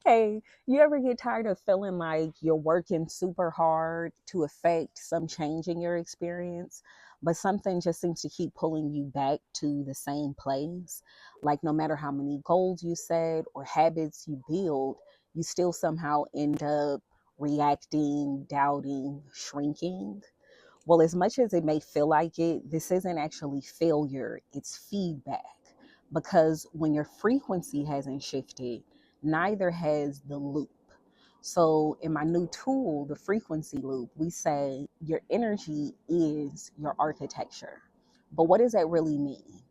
Hey, you ever get tired of feeling like you're working super hard to affect some change in your experience, but something just seems to keep pulling you back to the same place? Like, no matter how many goals you set or habits you build, you still somehow end up reacting, doubting, shrinking. Well, as much as it may feel like it, this isn't actually failure, it's feedback. Because when your frequency hasn't shifted, neither has the loop. So, in my new tool, the frequency loop, we say your energy is your architecture. But what does that really mean?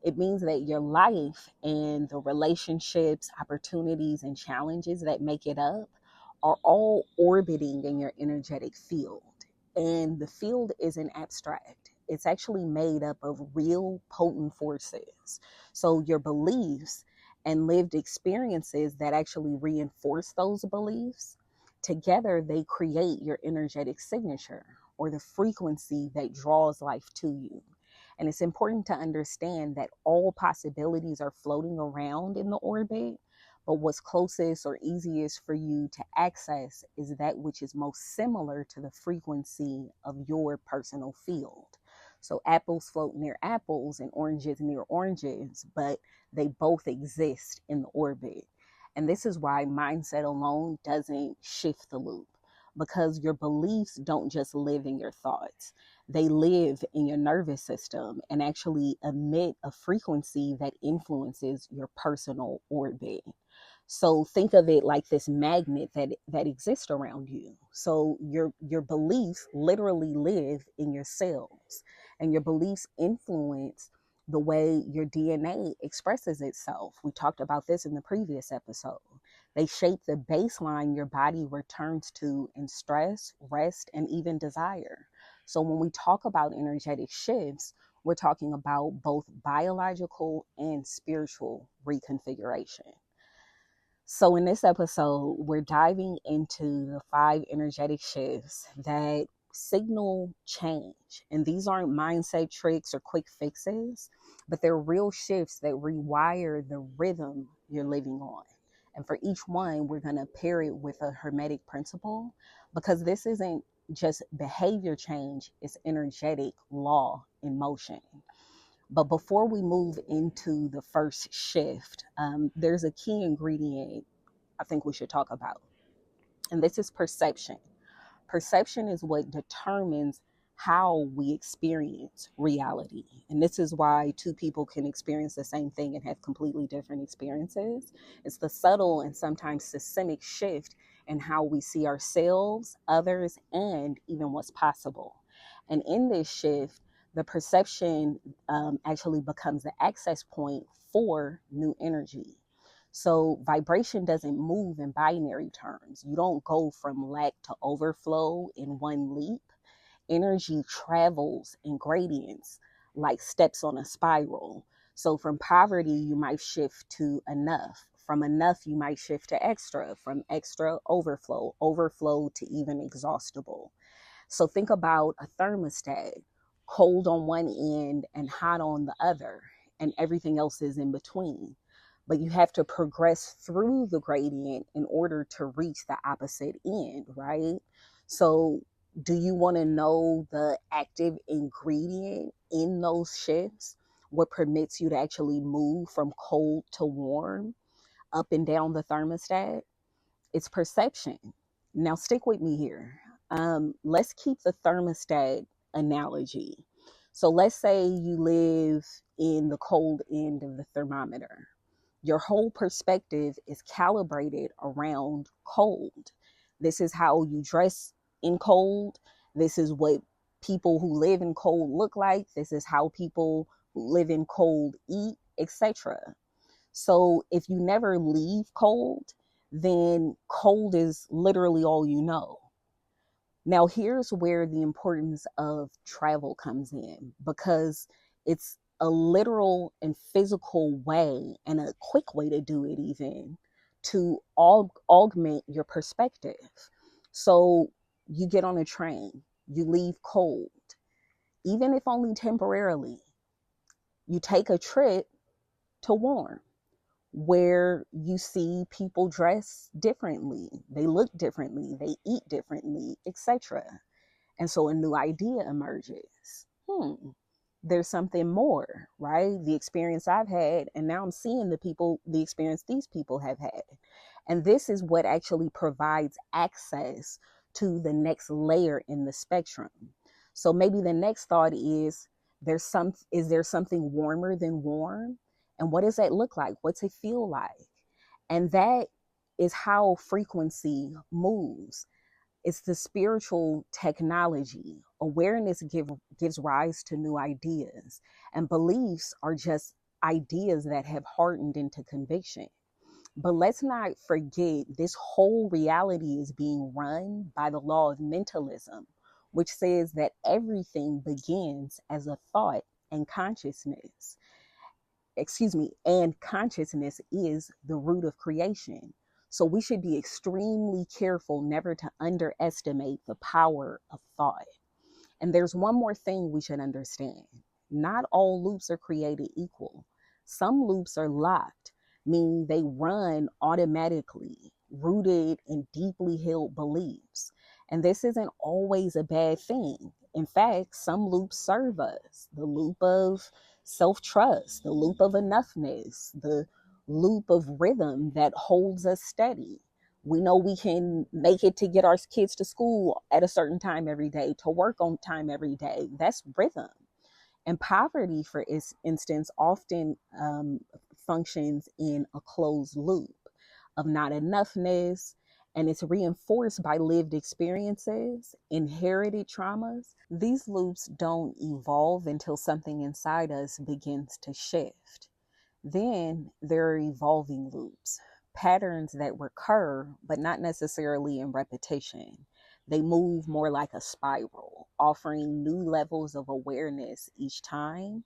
It means that your life and the relationships, opportunities, and challenges that make it up are all orbiting in your energetic field. And the field isn't abstract, it's actually made up of real potent forces. So your beliefs and lived experiences that actually reinforce those beliefs, together they create your energetic signature, or the frequency that draws life to you. And it's important to understand that all possibilities are floating around in the orbit, but what's closest or easiest for you to access is that which is most similar to the frequency of your personal field. So apples float near apples and oranges near oranges, but they both exist in the orbit. And this is why mindset alone doesn't shift the loop, because your beliefs don't just live in your thoughts. They live in your nervous system and actually emit a frequency that influences your personal orbit. So think of it like this magnet that exists around you. So your beliefs literally live in your cells, and your beliefs influence the way your DNA expresses itself. We talked about this in the previous episode. They shape the baseline your body returns to in stress, rest, and even desire. So when we talk about energetic shifts, we're talking about both biological and spiritual reconfiguration. So, in this episode, we're diving into the 5 energetic shifts that signal change. And these aren't mindset tricks or quick fixes, but they're real shifts that rewire the rhythm you're living on. And for each one, we're going to pair it with a hermetic principle, because this isn't just behavior change, it's energetic law in motion. But before we move into the first shift, there's a key ingredient I think we should talk about, and this is perception. Perception is what determines how we experience reality. And this is why two people can experience the same thing and have completely different experiences. It's the subtle and sometimes systemic shift in how we see ourselves, others, and even what's possible. And in this shift, the perception actually becomes the access point for new energy. So vibration doesn't move in binary terms. You don't go from lack to overflow in one leap. Energy travels in gradients, like steps on a spiral. So from poverty, you might shift to enough. From enough, you might shift to extra. From extra, overflow. Overflow to even exhaustible. So think about a thermostat, cold on one end and hot on the other, and everything else is in between. But you have to progress through the gradient in order to reach the opposite end, right? So do you want to know the active ingredient in those shifts? What permits you to actually move from cold to warm up and down the thermostat? It's perception. Now, stick with me here. Let's keep the thermostat analogy. So, let's say you live in the cold end of the thermometer. Your whole perspective is calibrated around cold. This is how you dress in cold. This is what people who live in cold look like. This is how people who live in cold eat, etc. So if you never leave cold, then cold is literally all you know. Now, here's where the importance of travel comes in, because it's a literal and physical way, and a quick way to do it, even to augment your perspective. So, you get on a train, you leave cold, even if only temporarily, you take a trip to warm. where you see people dress differently, they look differently, they eat differently, etc. And so a new idea emerges. There's something more, right? The experience I've had, and now I'm seeing the experience these people have had. And this is what actually provides access to the next layer in the spectrum. So maybe the next thought is there something warmer than warm? And what does that look like? What's it feel like? And that is how frequency moves. It's the spiritual technology. Awareness gives rise to new ideas, and beliefs are just ideas that have hardened into conviction. But let's not forget this whole reality is being run by the law of mentalism, which says that everything begins as a thought and consciousness. And consciousness is the root of creation. So we should be extremely careful never to underestimate the power of thought. And there's one more thing we should understand. Not all loops are created equal. Some loops are locked, meaning they run automatically, rooted in deeply held beliefs. And this isn't always a bad thing. In fact, some loops serve us. The loop of self-trust, the loop of enoughness, the loop of rhythm that holds us steady. We know we can make it to get our kids to school at a certain time every day, to work on time every day. That's rhythm. And poverty, for instance, often functions in a closed loop of not enoughness, and it's reinforced by lived experiences, inherited traumas. These loops don't evolve until something inside us begins to shift. Then there are evolving loops, patterns that recur, but not necessarily in repetition. They move more like a spiral, offering new levels of awareness each time.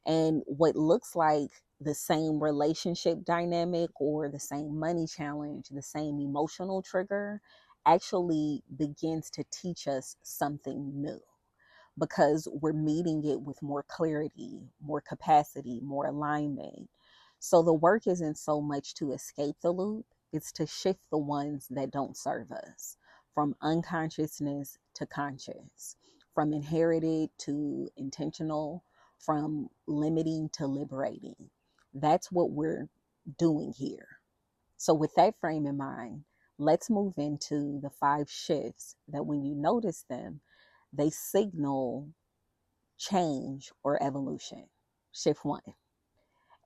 And what looks like the same relationship dynamic or the same money challenge, the same emotional trigger, actually begins to teach us something new because we're meeting it with more clarity, more capacity, more alignment. So the work isn't so much to escape the loop, it's to shift the ones that don't serve us from unconsciousness to conscious, from inherited to intentional, from limiting to liberating. That's what we're doing here. So, with that frame in mind, let's move into the 5 shifts that when you notice them, they signal change or evolution. Shift 1.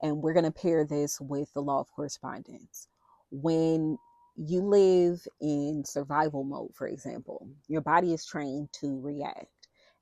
And we're going to pair this with the law of correspondence. When you live in survival mode, for example, your body is trained to react.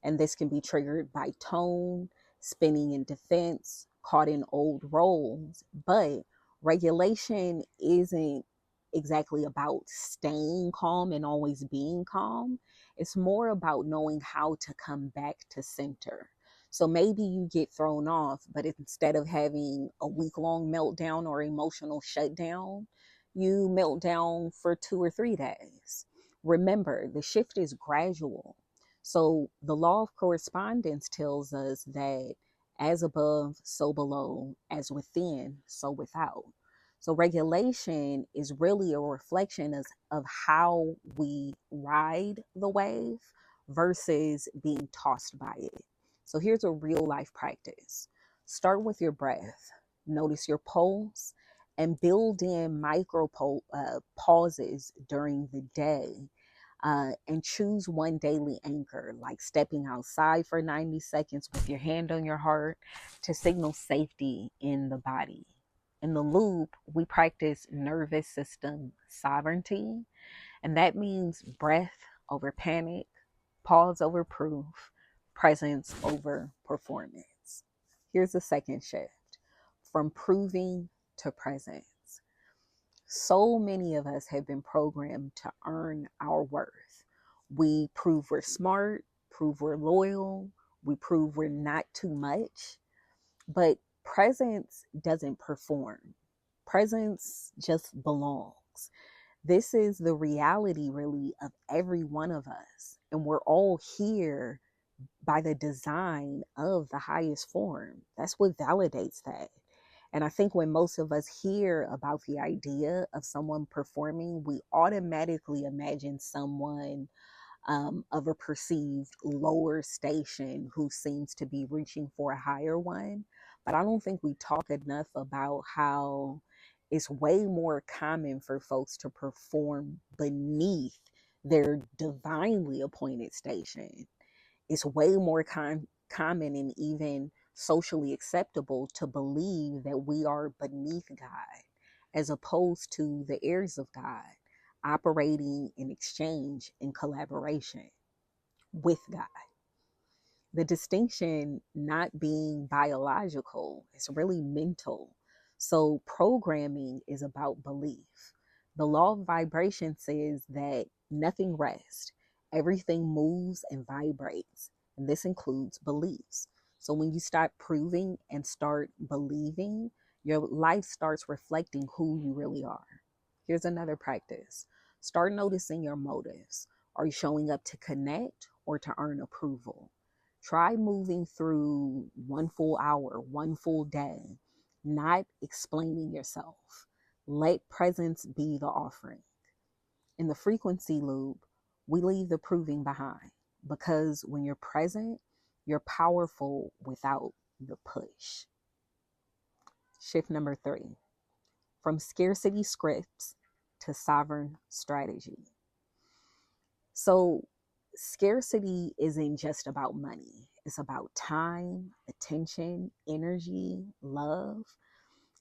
And this can be triggered by tone, spinning in defense, caught in old roles. But regulation isn't exactly about staying calm and always being calm. It's more about knowing how to come back to center. So maybe you get thrown off, but instead of having a week-long meltdown or emotional shutdown, you melt down for 2 or 3 days. Remember, the shift is gradual. So the law of correspondence tells us that as above, so below, as within, so without. So regulation is really a reflection of how we ride the wave versus being tossed by it. So here's a real life practice. Start with your breath. Notice your pulse and build in pauses during the day. And choose one daily anchor, like stepping outside for 90 seconds with your hand on your heart to signal safety in the body. In the loop, we practice nervous system sovereignty, and that means breath over panic, pause over proof, presence over performance. Here's the second shift: from proving to presence. So many of us have been programmed to earn our worth. We prove we're smart, prove we're loyal, we prove we're not too much. But presence doesn't perform, presence just belongs. This is the reality, really, of every one of us. And we're all here by the design of the highest form. That's what validates that. And I think when most of us hear about the idea of someone performing, we automatically imagine someone of a perceived lower station who seems to be reaching for a higher one. But I don't think we talk enough about how it's way more common for folks to perform beneath their divinely appointed station. It's way more common and even socially acceptable to believe that we are beneath God as opposed to the heirs of God operating in exchange and collaboration with God. The distinction not being biological, it's really mental. So programming is about belief. The law of vibration says that nothing rests, everything moves and vibrates, and this includes beliefs. So when you start proving and start believing, your life starts reflecting who you really are. Here's another practice. Start noticing your motives. Are you showing up to connect or to earn approval? Try moving through one full hour, one full day, not explaining yourself. Let presence be the offering. In the frequency loop, we leave the proving behind because when you're present, you're powerful without the push. Shift number 3, from scarcity scripts to sovereign strategy. So, scarcity isn't just about money, it's about time, attention, energy, love.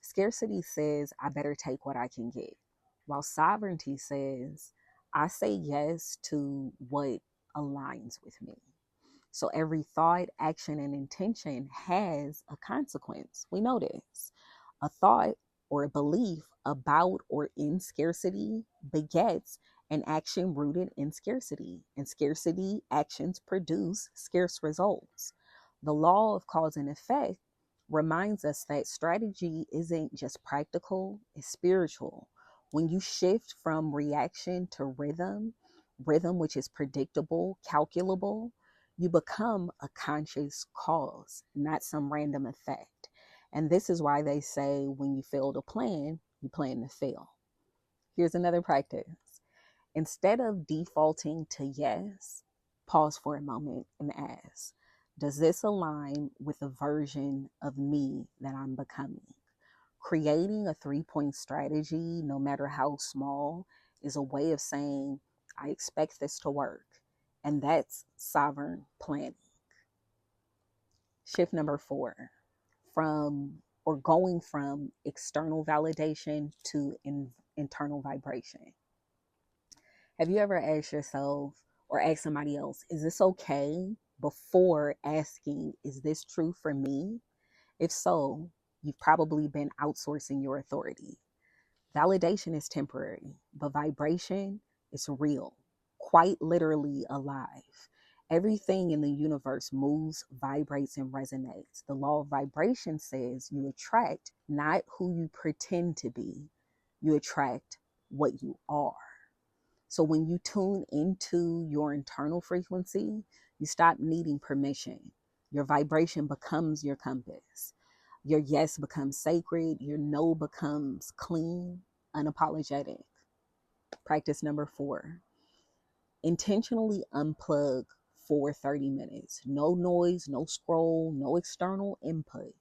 Scarcity says, I better take what I can get, while sovereignty says, I say yes to what aligns with me. So, every thought, action, and intention has a consequence. We know this. A thought or a belief about or in scarcity begets an action rooted in scarcity, and scarcity actions produce scarce results. The law of cause and effect reminds us that strategy isn't just practical, it's spiritual. When you shift from reaction to rhythm which is predictable, calculable, you become a conscious cause, not some random effect. And this is why they say when you fail to plan, you plan to fail. Here's another practice. Instead of defaulting to yes, pause for a moment and ask, does this align with the version of me that I'm becoming? Creating a 3-point strategy, no matter how small, is a way of saying, I expect this to work. And that's sovereign planning. Shift number 4, going from external validation to internal vibration. Have you ever asked yourself or asked somebody else, is this okay? Before asking, is this true for me? If so, you've probably been outsourcing your authority. Validation is temporary, but vibration is real, quite literally alive. Everything in the universe moves, vibrates, and resonates. The law of vibration says you attract not who you pretend to be, you attract what you are. So when you tune into your internal frequency, you stop needing permission. Your vibration becomes your compass. Your yes becomes sacred. Your no becomes clean, unapologetic. Practice number 4. Intentionally unplug for 30 minutes. No noise, no scroll, no external input.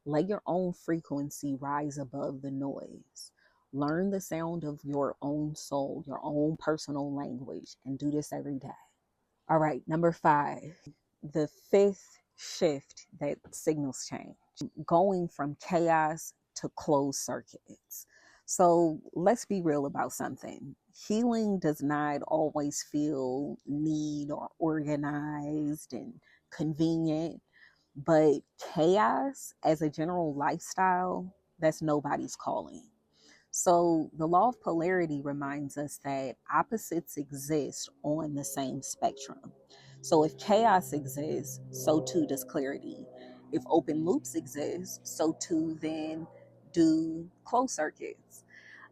Let your own frequency rise above the noise. Learn the sound of your own soul, your own personal language, and do this every day. All right, number 5, the 5th shift that signals change, going from chaos to closed circuits. So let's be real about something. Healing does not always feel neat or organized and convenient, but chaos as a general lifestyle, that's nobody's calling. So the law of polarity reminds us that opposites exist on the same spectrum. So if chaos exists, so too does clarity. If open loops exist, so too then do closed circuits.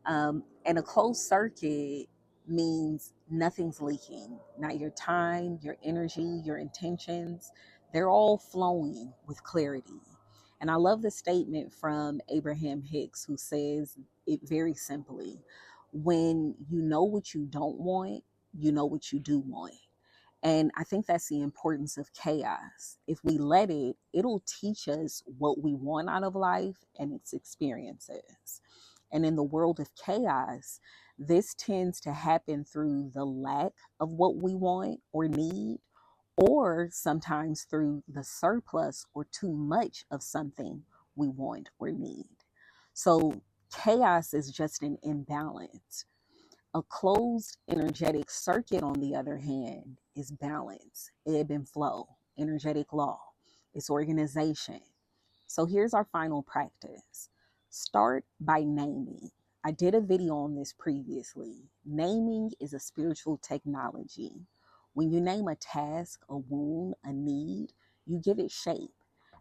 And a closed circuit means nothing's leaking. Not your time, your energy, your intentions. They're all flowing with clarity. And I love the statement from Abraham Hicks, who says it very simply: when you know what you don't want, you know what you do want. And I think that's the importance of chaos. If we let it, it'll teach us what we want out of life and its experiences. And in the world of chaos, this tends to happen through the lack of what we want or need, or sometimes through the surplus or too much of something we want or need. So chaos is just an imbalance. A closed energetic circuit, on the other hand, is balance, ebb and flow, energetic law, it's organization. So here's our final practice. Start by naming. I did a video on this previously. Naming is a spiritual technology. When you name a task, a wound, a need, you give it shape.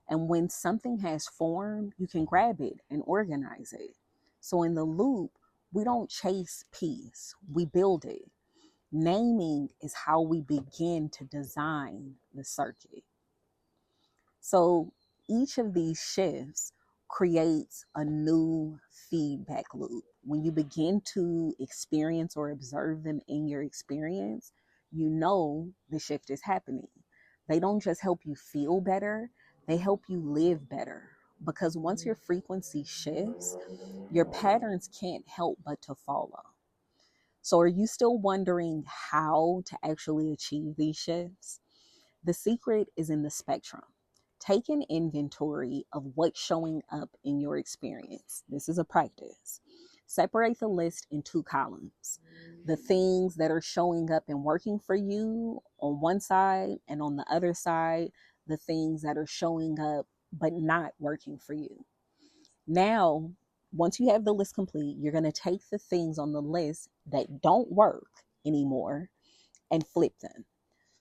And when something has form, you can grab it and organize it. So in the loop, we don't chase peace, we build it. Naming is how we begin to design the circuit. So each of these shifts creates a new feedback loop. When you begin to experience or observe them in your experience, you know the shift is happening. They don't just help you feel better, they help you live better. Because once your frequency shifts, your patterns can't help but to follow. So, are you still wondering how to actually achieve these shifts? The secret is in the spectrum. Take an inventory of what's showing up in your experience. This is a practice. Separate the list in two columns: the things that are showing up and working for you on one side, and on the other side, the things that are showing up but not working for you. Now, once you have the list complete, you're going to take the things on the list that don't work anymore and flip them.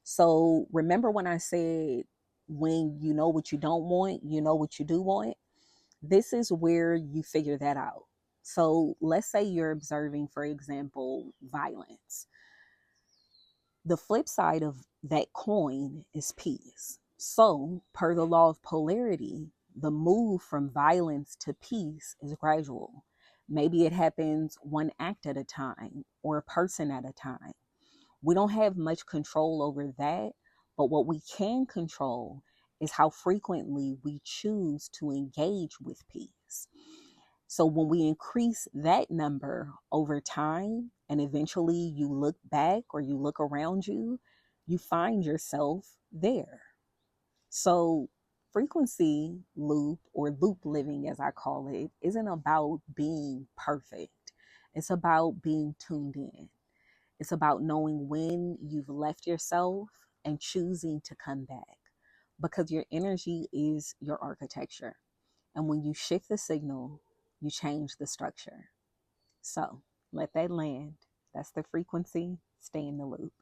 So remember when I said, when you know what you don't want, you know what you do want? This is where you figure that out. So let's say you're observing, for example, violence. The flip side of that coin is peace. So, per the law of polarity, the move from violence to peace is gradual. Maybe it happens one act at a time or a person at a time. We don't have much control over that, but what we can control is how frequently we choose to engage with peace. So when we increase that number over time, and eventually you look back or you look around you, you find yourself there. So frequency loop, or loop living as I call it, isn't about being perfect. It's about being tuned in. It's about knowing when you've left yourself and choosing to come back, because your energy is your architecture. And when you shift the signal, you change the structure. So let that land. That's the frequency. Stay in the loop.